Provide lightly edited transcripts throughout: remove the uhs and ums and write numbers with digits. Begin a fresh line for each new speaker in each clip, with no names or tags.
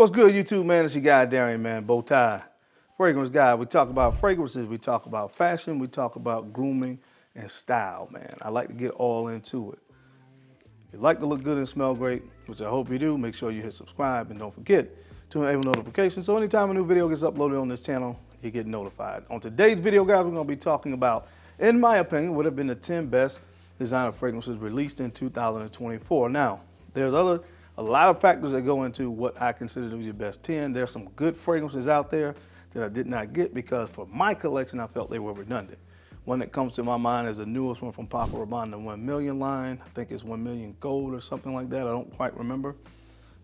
What's good, YouTube, man? It's your guy, Darian, man. BowTie, Fragrance Guy. We talk about fragrances, we talk about fashion, we talk about grooming and style, man. I like to get all into it. If you like to look good and smell great, which I hope you do, make sure you hit subscribe and don't forget to enable notifications so anytime a new video gets uploaded on this channel, you get notified. On today's video, guys, we're going to be talking about, in my opinion, would have been the 10 best designer fragrances released in 2024. Now, there's a lot of factors that go into what I consider to be the best 10. There's some good fragrances out there that I did not get because for my collection, I felt they were redundant. One that comes to my mind is the newest one from Paco Rabanne, the 1 million line. I think it's 1 million gold or something like that. I don't quite remember.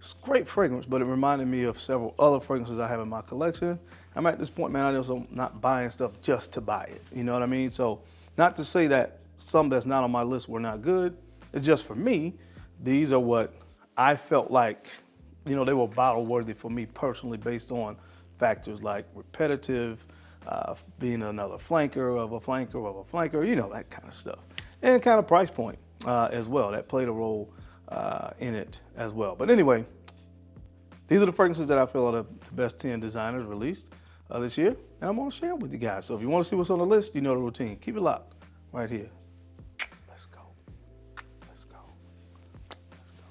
It's a great fragrance, but it reminded me of several other fragrances I have in my collection. I'm at this point, man, I just am not buying stuff just to buy it. You know what I mean? So not to say that some that's not on my list were not good. It's just for me, these are what I felt like, you know, they were bottle worthy for me personally based on factors like repetitive, being another flanker of a flanker of a flanker, you know, that kind of stuff. And kind of price point as well. That played a role in it as well. But anyway, these are the fragrances that I feel are the best 10 designers released this year. And I'm going to share them with you guys. So if you want to see what's on the list, you know the routine. Keep it locked right here. Let's go. Let's go. Let's go.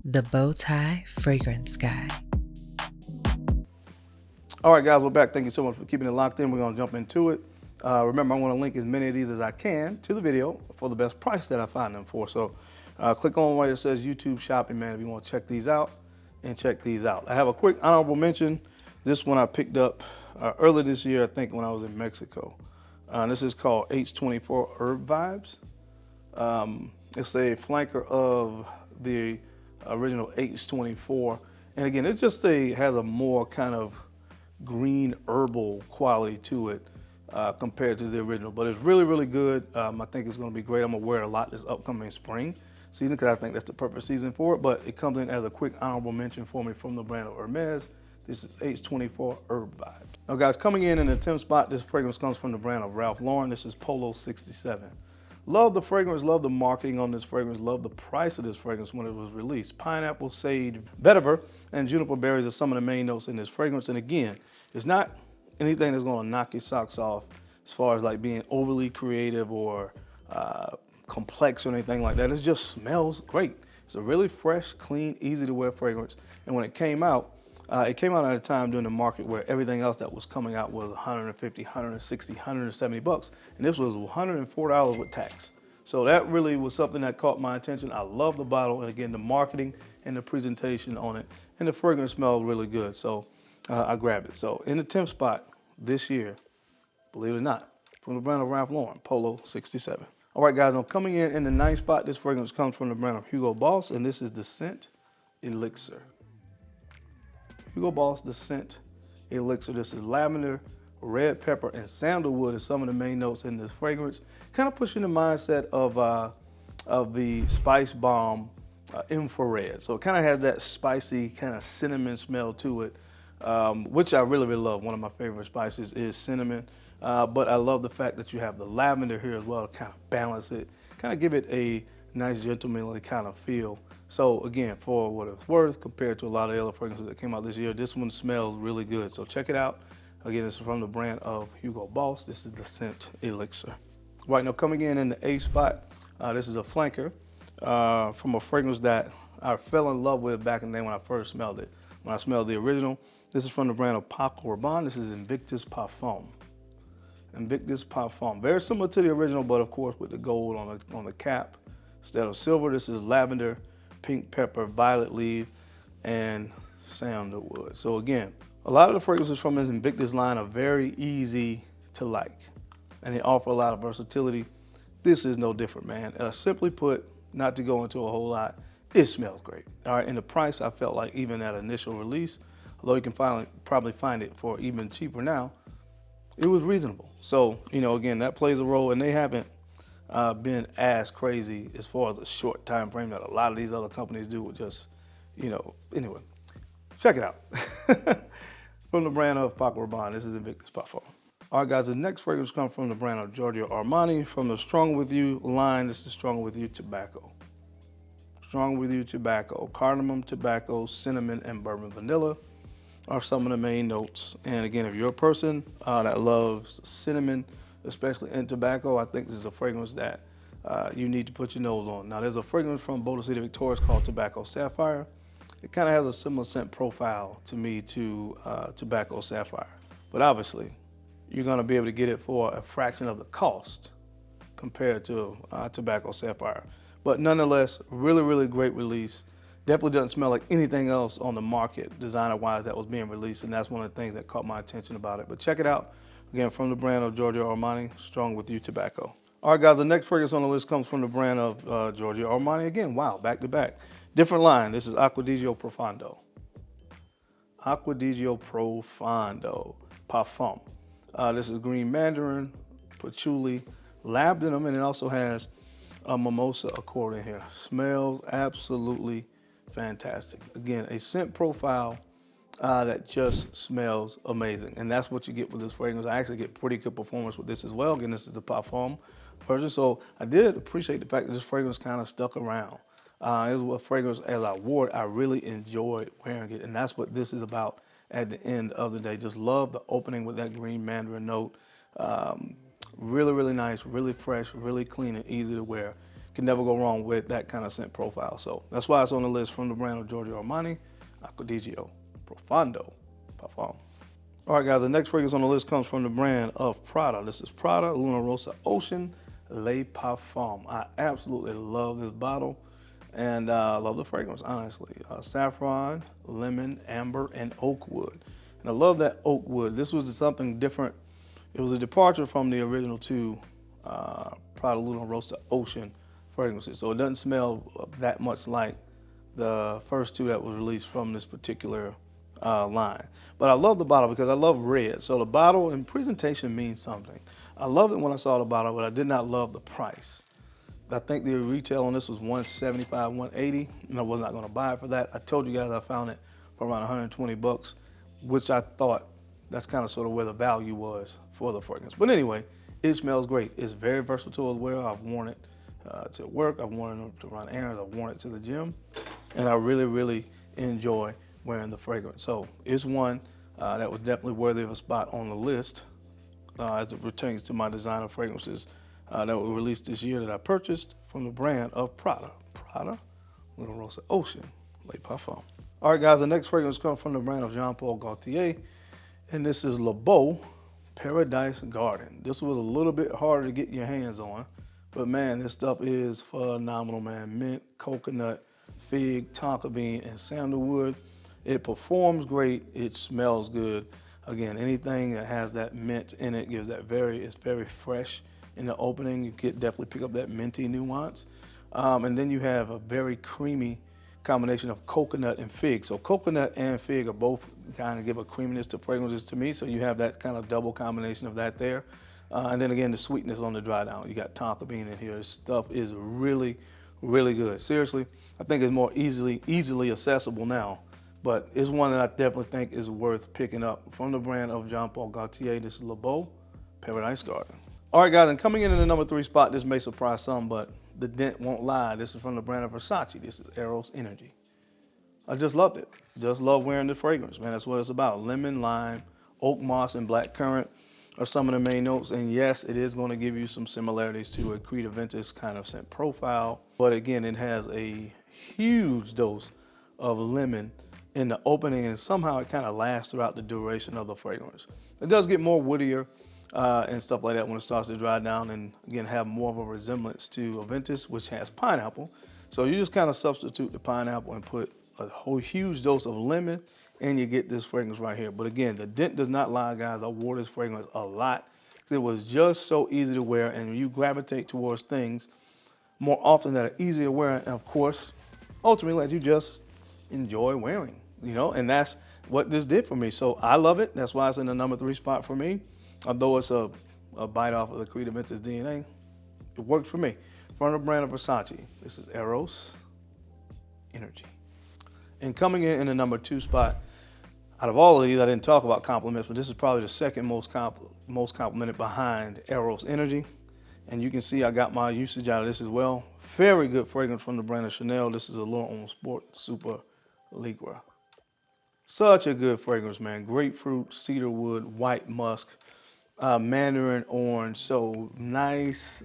The BowTie Fragrance Guy.
All right, guys, we're back. Thank you so much for keeping it locked in. We're going to jump into it. Remember, I want to link as many of these as I can to the video for the best price that I find them for. So click on where it says YouTube Shopping, man, if you want to check these out and check these out. I have a quick honorable mention. This one I picked up earlier this year, I think, when I was in Mexico. This is called H24 Herb Vibes. It's a flanker of the original H24. And again, it just has a more kind of green herbal quality to it compared to the original, but it's really, really good. I think it's going to be great. I'm gonna wear it a lot this upcoming spring season because I think that's the perfect season for it, but it comes in as a quick honorable mention for me from the brand of Hermes. This is H24 Herb Vibes. Now guys, coming in the 10th spot, this fragrance comes from the brand of Ralph Lauren. This is Polo 67. Love the fragrance, love the marketing on this fragrance, love the price of this fragrance when it was released. Pineapple, sage, vetiver, and juniper berries are some of the main notes in this fragrance. And again, it's not anything that's gonna knock your socks off as far as like being overly creative or complex or anything like that. It just smells great. It's a really fresh, clean, easy to wear fragrance. And when it came out at a time during the market where everything else that was coming out was 150, 160, 170 bucks. And this was $104 with tax. So that really was something that caught my attention. I love the bottle. And again, the marketing and the presentation on it. And the fragrance smelled really good. So I grabbed it. So in the 10th spot this year, believe it or not, from the brand of Ralph Lauren, Polo 67. All right, guys, I'm coming in the 9th spot. This fragrance comes from the brand of Hugo Boss. And this is the Scent Elixir. Hugo Boss, the Scent Elixir. This is lavender, red pepper, and sandalwood is some of the main notes in this fragrance. Kind of pushing the mindset of the Spice Bomb infrared. So it kind of has that spicy kind of cinnamon smell to it, which I really, really love. One of my favorite spices is cinnamon, but I love the fact that you have the lavender here as well to kind of balance it, kind of give it a nice gentlemanly kind of feel. So again, for what it's worth, compared to a lot of the other fragrances that came out this year, this one smells really good. So check it out. Again, this is from the brand of Hugo Boss. This is the Scent Elixir. Right now, coming in the 8th spot, this is a flanker from a fragrance that I fell in love with back in the day when I first smelled it. When I smelled the original, this is from the brand of Paco Rabanne. This is Invictus Parfum. Invictus Parfum. Very similar to the original, but of course with the gold on the cap. Instead of silver, this is lavender, pink pepper, violet leaf, and sandalwood. So again, a lot of the fragrances from this Invictus line are very easy to like, and they offer a lot of versatility. This is no different, man. Simply put, not to go into a whole lot, it smells great. All right, and the price, I felt like even at initial release, although you can probably find it for even cheaper now, it was reasonable. So, you know, again, that plays a role, and they haven't been as crazy as far as a short time frame that a lot of these other companies do with just, you know, anyway, check it out. From the brand of Paco Rabanne, this is Invictus Parfum. All right, guys, the next fragrance comes from the brand of Giorgio Armani. From the Strong With You line, this is Strong With You Tobacco. Strong With You Tobacco, cardamom, tobacco, cinnamon, and bourbon vanilla are some of the main notes. And again, if you're a person that loves cinnamon, especially in tobacco, I think this is a fragrance that you need to put your nose on. Now, there's a fragrance from BowTie Victoria's called Tobacco Sapphire. It kind of has a similar scent profile to me to Tobacco Sapphire. But obviously, you're gonna be able to get it for a fraction of the cost compared to Tobacco Sapphire. But nonetheless, really, really great release. Definitely doesn't smell like anything else on the market, designer-wise, that was being released, and that's one of the things that caught my attention about it. But check it out, again, from the brand of Giorgio Armani, Strong With You Tobacco. All right, guys, the next fragrance on the list comes from the brand of Giorgio Armani. Again, wow, back to back. Different line, this is Acqu Di Gio Profondo. Acqu Di Gio Profondo Parfum. This is green mandarin, patchouli, labdanum, and it also has a mimosa accord in here. Smells absolutely fantastic. Again, a scent profile that just smells amazing. And that's what you get with this fragrance. I actually get pretty good performance with this as well. Again, this is the Parfum version. So I did appreciate the fact that this fragrance kind of stuck around. It was a fragrance, as I wore it, I really enjoyed wearing it. And that's what this is about at the end of the day. Just love the opening with that green mandarin note. Really, really nice, really fresh, really clean and easy to wear. Can never go wrong with that kind of scent profile. So that's why it's on the list from the brand of Giorgio Armani, Acqu Di Gio Profondo Parfum. All right, guys, the next fragrance on the list comes from the brand of Prada. This is Prada Luna Rossa Ocean Le Parfum. I absolutely love this bottle and love the fragrance, honestly. Saffron, lemon, amber, and oak wood. And I love that oak wood. This was something different. It was a departure from the original two Prada Luna Rossa Ocean fragrances. So it doesn't smell that much like the first two that was released from this particular line. But I love the bottle because I love red. So the bottle and presentation means something. I loved it when I saw the bottle, but I did not love the price. I think the retail on this was $175, $180, and I was not gonna buy it for that. I told you guys I found it for around 120 bucks, which I thought that's kind of sort of where the value was for the fragrance. But anyway, it smells great. It's very versatile as well. I've worn it to work, I've worn it to run errands, I've worn it to the gym, and I really, really enjoy wearing the fragrance. So it's one that was definitely worthy of a spot on the list as it pertains to my designer fragrances that were released this year that I purchased from the brand of Prada. Prada Luna Rossa Ocean Le Parfum. All right, guys, the next fragrance comes from the brand of Jean Paul Gaultier, and this is Le Beau Paradise Garden. This was a little bit harder to get your hands on, but man, this stuff is phenomenal, man. Mint, coconut, fig, tonka bean, and sandalwood. It performs great. It smells good. Again, anything that has that mint in it gives that it's very fresh in the opening. You get definitely pick up that minty nuance. And then you have a very creamy combination of coconut and fig. So coconut and fig are both kind of give a creaminess to fragrances to me. So you have that kind of double combination of that there. And then again, the sweetness on the dry down. You got tonka bean in here. This stuff is really, really good. Seriously, I think it's more easily accessible now. But it's one that I definitely think is worth picking up from the brand of Jean Paul Gaultier. This is Le Beau Paradise Garden. All right, guys, and coming in the number 3 spot, this may surprise some, but the dent won't lie. This is from the brand of Versace. This is Eros Energy. I just loved it. Just love wearing the fragrance, man. That's what it's about. Lemon, lime, oak moss, and black currant are some of the main notes. And yes, it is going to give you some similarities to a Creed Aventus kind of scent profile. But again, it has a huge dose of lemon in the opening, and somehow it kind of lasts throughout the duration of the fragrance. It does get more woodier and stuff like that when it starts to dry down, and again have more of a resemblance to Aventus, which has pineapple. So you just kind of substitute the pineapple and put a whole huge dose of lemon, and you get this fragrance right here. But again, the dent does not lie, guys. I wore this fragrance a lot. It was just so easy to wear, and you gravitate towards things more often that are easy to wear, and of course, ultimately, that you just enjoy wearing, you know, and that's what this did for me. So I love it. That's why it's in the number 3 spot for me. Although it's a bite off of the Creative Mentis DNA, it works for me. From the brand of Versace, this is Eros Energy. And coming in the number 2 spot, out of all of these, I didn't talk about compliments, but this is probably the second most complimented behind Eros Energy. And you can see I got my usage out of this as well. Very good fragrance from the brand of Chanel. This is Allure Homme Sport Super Liqueur. Such a good fragrance, man. Grapefruit, cedarwood, white musk, mandarin orange. So nice,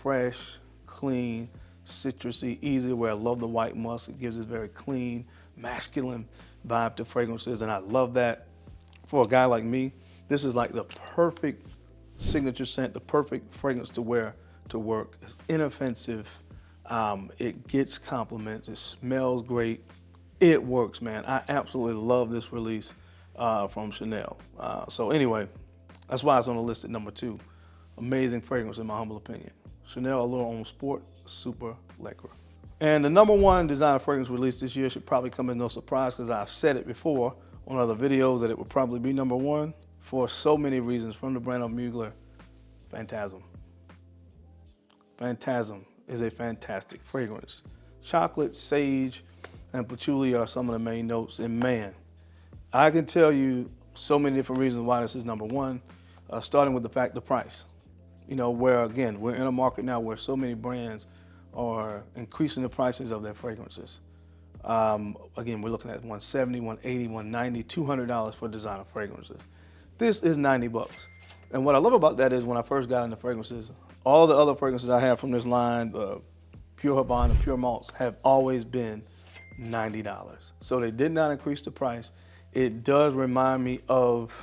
fresh, clean, citrusy, easy to wear. I love the white musk. It gives this very clean, masculine vibe to fragrances, and I love that. For a guy like me, this is like the perfect signature scent, the perfect fragrance to wear to work. It's inoffensive. It gets compliments. It smells great. It works, man. I absolutely love this release from Chanel. So anyway, that's why it's on the list at number 2. Amazing fragrance in my humble opinion. Chanel Allure Homme Sport Super Liqueur. And the number 1 designer fragrance released this year should probably come as no surprise, because I've said it before on other videos that it would probably be number 1 for so many reasons. From the brand of Mugler, Phantasm. Phantasm is a fantastic fragrance. Chocolate, sage, and patchouli are some of the main notes. And man, I can tell you so many different reasons why this is number 1, starting with the fact the price. You know, where again, we're in a market now where so many brands are increasing the prices of their fragrances. Again, we're looking at $170, $180, $190, $200 for designer fragrances. This is 90 bucks. And what I love about that is when I first got into fragrances, all the other fragrances I have from this line, Pure Havana and Pure Malts, have always been $90. So they did not increase the price. It does remind me of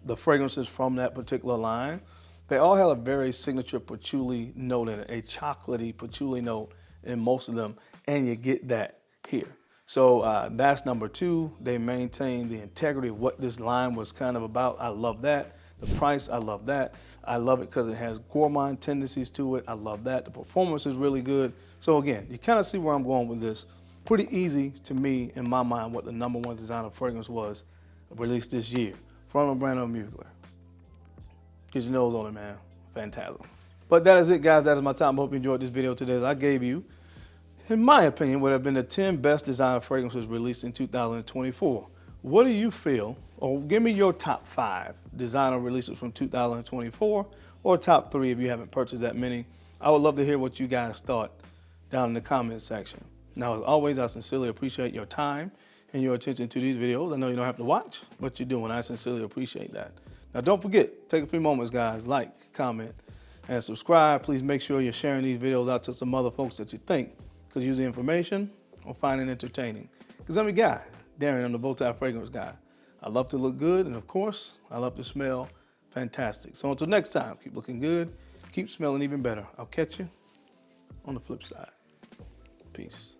the fragrances from that particular line. They all have a very signature patchouli note in it, a chocolatey patchouli note in most of them, and you get that here. So that's number 2. They maintain the integrity of what this line was kind of about. I love that. The price, I love that. I love it because it has gourmand tendencies to it. I love that. The performance is really good. So again, you kind of see where I'm going with this. Pretty easy to me, in my mind, what the number 1 designer fragrance was released this year from a brand of Mugler. Get your nose on it, man. Phantasm. But that is it, guys. That is my time. I hope you enjoyed this video today. I gave you, in my opinion, would have been the 10 best designer fragrances released in 2024. What do you feel? Or give me your top 5 designer releases from 2024, or top 3 if you haven't purchased that many. I would love to hear what you guys thought down in the comment section. Now, as always, I sincerely appreciate your time and your attention to these videos. I know you don't have to watch, but you do, and I sincerely appreciate that. Now, don't forget, take a few moments, guys, like, comment, and subscribe. Please make sure you're sharing these videos out to some other folks that you think could use the information or find it entertaining. Because I'm your guy, Darren. I'm the BowTie fragrance guy. I love to look good, and of course, I love to smell fantastic. So until next time, keep looking good, keep smelling even better. I'll catch you on the flip side. Peace.